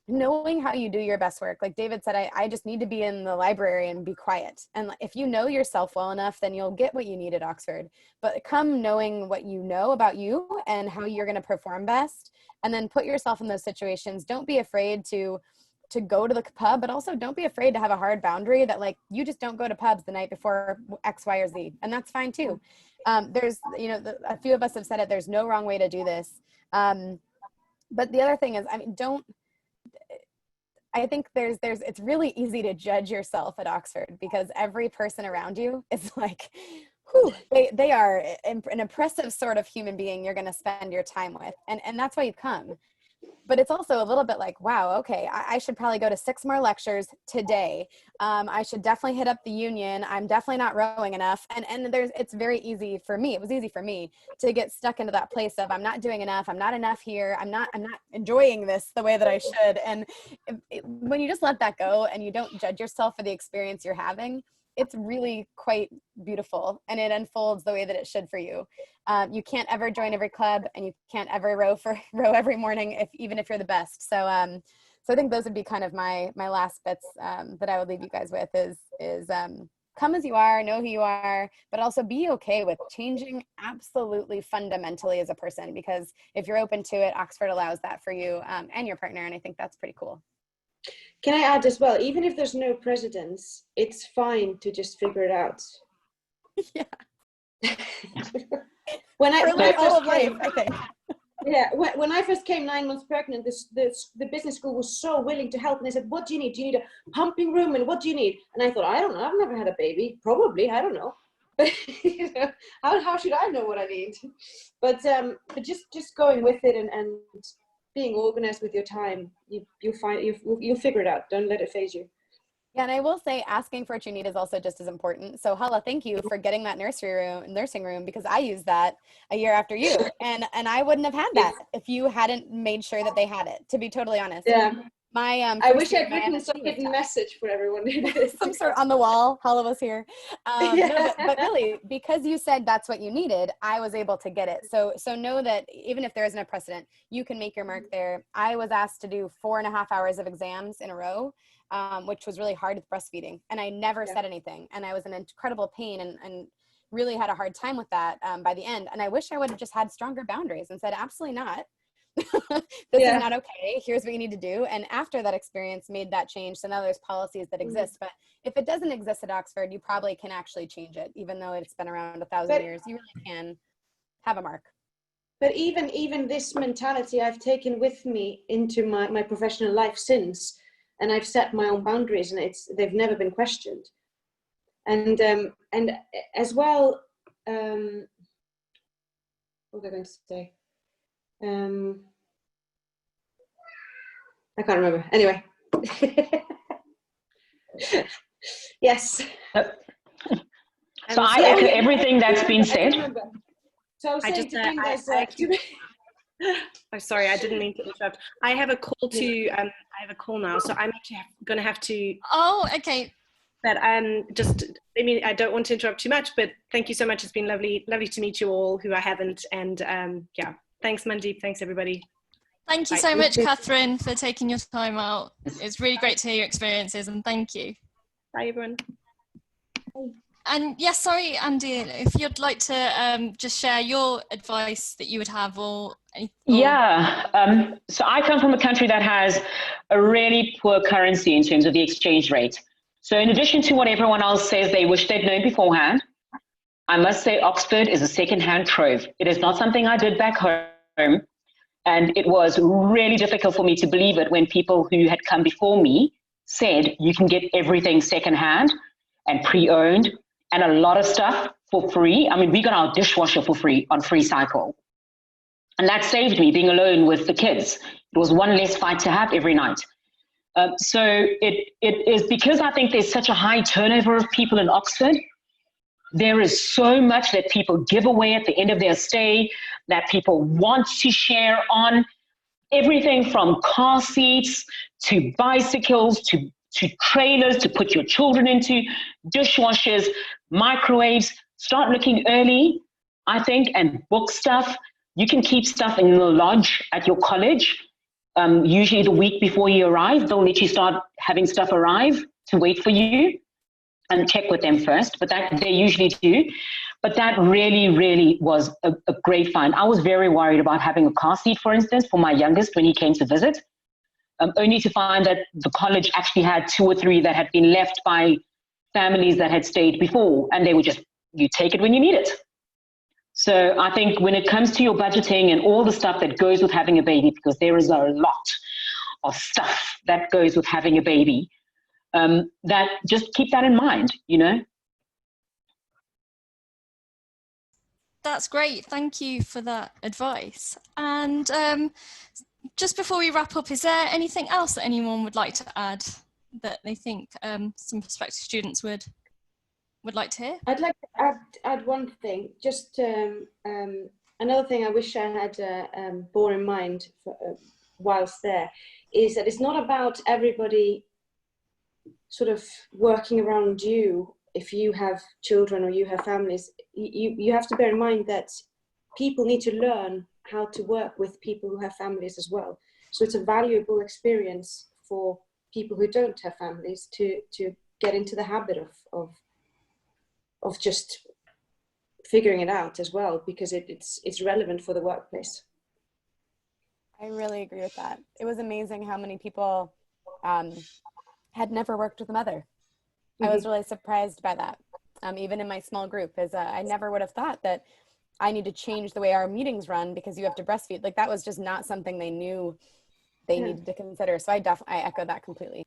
knowing how you do your best work. Like David said, I just need to be in the library and be quiet. And if you know yourself well enough, then you'll get what you need at Oxford. But come knowing what you know about you and how you're going to perform best, and then put yourself in those situations. Don't be afraid to go to the pub, but also don't be afraid to have a hard boundary that like, you just don't go to pubs the night before X, Y, or Z. And that's fine too. There's, you know, a few of us have said it, there's no wrong way to do this. But the other thing is, I mean, I think it's really easy to judge yourself at Oxford because every person around you is like, whew, they are an oppressive sort of human being you're going to spend your time with. And that's why you come. But it's also a little bit like, wow, okay, I should probably go to 6 more lectures today. I should definitely hit up the union. I'm definitely not rowing enough. And it's very easy for me. It was easy for me to get stuck into that place of I'm not doing enough. I'm not enough here. I'm not enjoying this the way that I should. And when you just let that go and you don't judge yourself for the experience you're having, it's really quite beautiful, and it unfolds the way that it should for you. You can't ever join every club, and you can't ever row every morning, even if you're the best. So I think those would be kind of my last bits that I would leave you guys with is come as you are, know who you are, but also be okay with changing absolutely fundamentally as a person, because if you're open to it, Oxford allows that for you and your partner, and I think that's pretty cool. Can I add as well, even if there's no precedence, it's fine to just figure it out. Yeah. when I first came, I think. Yeah, when I first came 9 months pregnant, the business school was so willing to help, and they said, "What do you need? Do you need a pumping room? And what do you need?" And I thought, I don't know. I've never had a baby. Probably, I don't know. But you know, how should I know what I need? But just going with it and being organized with your time, you'll figure it out. Don't let it phase you. Yeah, and I will say asking for what you need is also just as important. So Halla, thank you for getting that nursing room, because I used that a year after you. And I wouldn't have had that if you hadn't made sure that they had it, to be totally honest. Yeah. I wish I'd written some hidden message for everyone. Some sort on the wall. Halla was here. Yeah. No, but really, because you said that's what you needed, I was able to get it. So know that even if there isn't a precedent, you can make your mark there. I was asked to do 4.5 hours of exams in a row, which was really hard with breastfeeding. And I never said anything. And I was in incredible pain and really had a hard time with that by the end. And I wish I would have just had stronger boundaries and said, absolutely not. This is not okay. Here's what you need to do. And after that experience made that change. So now there's policies that exist, but if it doesn't exist at Oxford, you probably can actually change it. Even though it's been around 1,000 years, you really can have a mark. But even this mentality I've taken with me into my professional life since, and I've set my own boundaries, and they've never been questioned. And as well, what was I going to say? I can't remember. Anyway. Yes. So I echo everything that's been said. So I was saying to bring guys, I'm sorry, I didn't mean to interrupt. I have a call to I have a call now, so I'm actually going to have to. Oh, okay. But I don't want to interrupt too much, but thank you so much. It's been lovely to meet you all who I haven't, and yeah. Thanks, Mandeep. Thanks, everybody. Thank you so much, Katherine, for taking your time out. It's really great to hear your experiences, and thank you. Bye, everyone. And yes, sorry, Andy, if you'd like to just share your advice that you would have, Yeah. So I come from a country that has a really poor currency in terms of the exchange rate. So in addition to what everyone else says they wish they'd known beforehand, I must say Oxford is a second-hand trove. It is not something I did back home. And it was really difficult for me to believe it when people who had come before me said you can get everything second-hand and pre-owned and a lot of stuff for free. I mean, we got our dishwasher for free on Free Cycle. And that saved me being alone with the kids. It was one less fight to have every night. So it is because I think there's such a high turnover of people in Oxford. There is so much that people give away at the end of their stay that people want to share on. Everything from car seats to bicycles to trailers to put your children into, dishwashers, microwaves. Start looking early, I think, and book stuff. You can keep stuff in the lodge at your college. Usually the week before you arrive, they'll let you start having stuff arrive to wait for you, and check with them first, but that they usually do. But that really, really was a great find. I was very worried about having a car seat, for instance, for my youngest when he came to visit, only to find that the college actually had 2 or 3 that had been left by families that had stayed before, and they would just, you take it when you need it. So I think when it comes to your budgeting and all the stuff that goes with having a baby, because there is a lot of stuff that goes with having a baby, that just keep that in mind, you know. That's great. Thank you for that advice. And just before we wrap up, is there anything else that anyone would like to add that they think some prospective students would like to hear? I'd like to add one thing. Just another thing I wish I had bore in mind whilst there is that it's not about everybody sort of working around you. If you have children or you have families, you have to bear in mind that people need to learn how to work with people who have families as well. So it's a valuable experience for people who don't have families to get into the habit of just figuring it out as well, because it's relevant for the workplace. I really agree with that. It was amazing how many people had never worked with a mother. I was really surprised by that. Even in my small group, as I never would have thought that I need to change the way our meetings run because you have to breastfeed. Like, that was just not something they knew they needed to consider. So I echo that completely.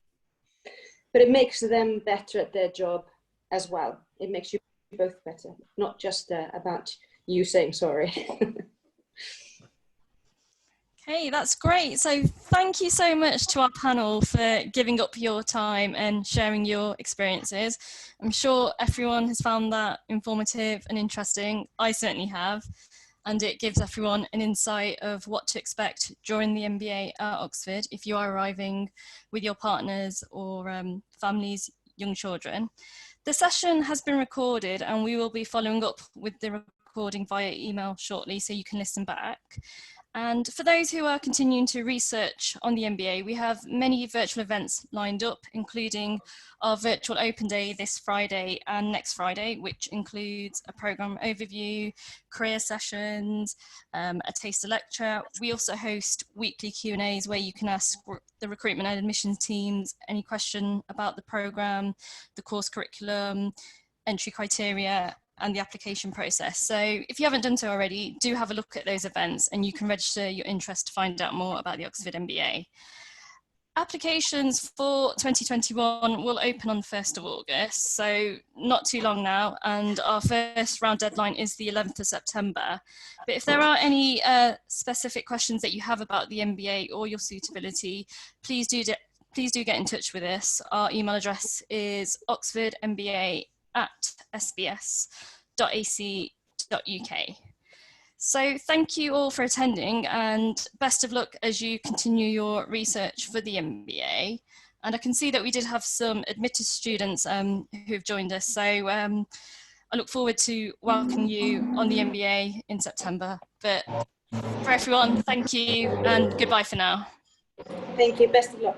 But it makes them better at their job as well. It makes you both better, not just about you saying sorry. Okay, that's great. So thank you so much to our panel for giving up your time and sharing your experiences. I'm sure everyone has found that informative and interesting. I certainly have. And it gives everyone an insight of what to expect during the MBA at Oxford if you are arriving with your partners or families, young children. The session has been recorded and we will be following up with the recording via email shortly so you can listen back. And for those who are continuing to research on the MBA, we have many virtual events lined up, including our virtual open day this Friday and next Friday, which includes a program overview, career sessions, a taster lecture. We also host weekly Q&As where you can ask the recruitment and admissions teams any question about the program, the course curriculum, entry criteria, and the application process. So if you haven't done so already, do have a look at those events and you can register your interest to find out more about the Oxford MBA. Applications for 2021 will open on the 1st of August, so not too long now, and our first round deadline is the 11th of September. But if there are any specific questions that you have about the MBA or your suitability, please do get in touch with us. Our email address is oxfordmba@sbs.ac.uk. So thank you all for attending and best of luck as you continue your research for the MBA. And I can see that we did have some admitted students who've joined us. So I look forward to welcoming you on the MBA in September. But for everyone, thank you and goodbye for now. Thank you, best of luck.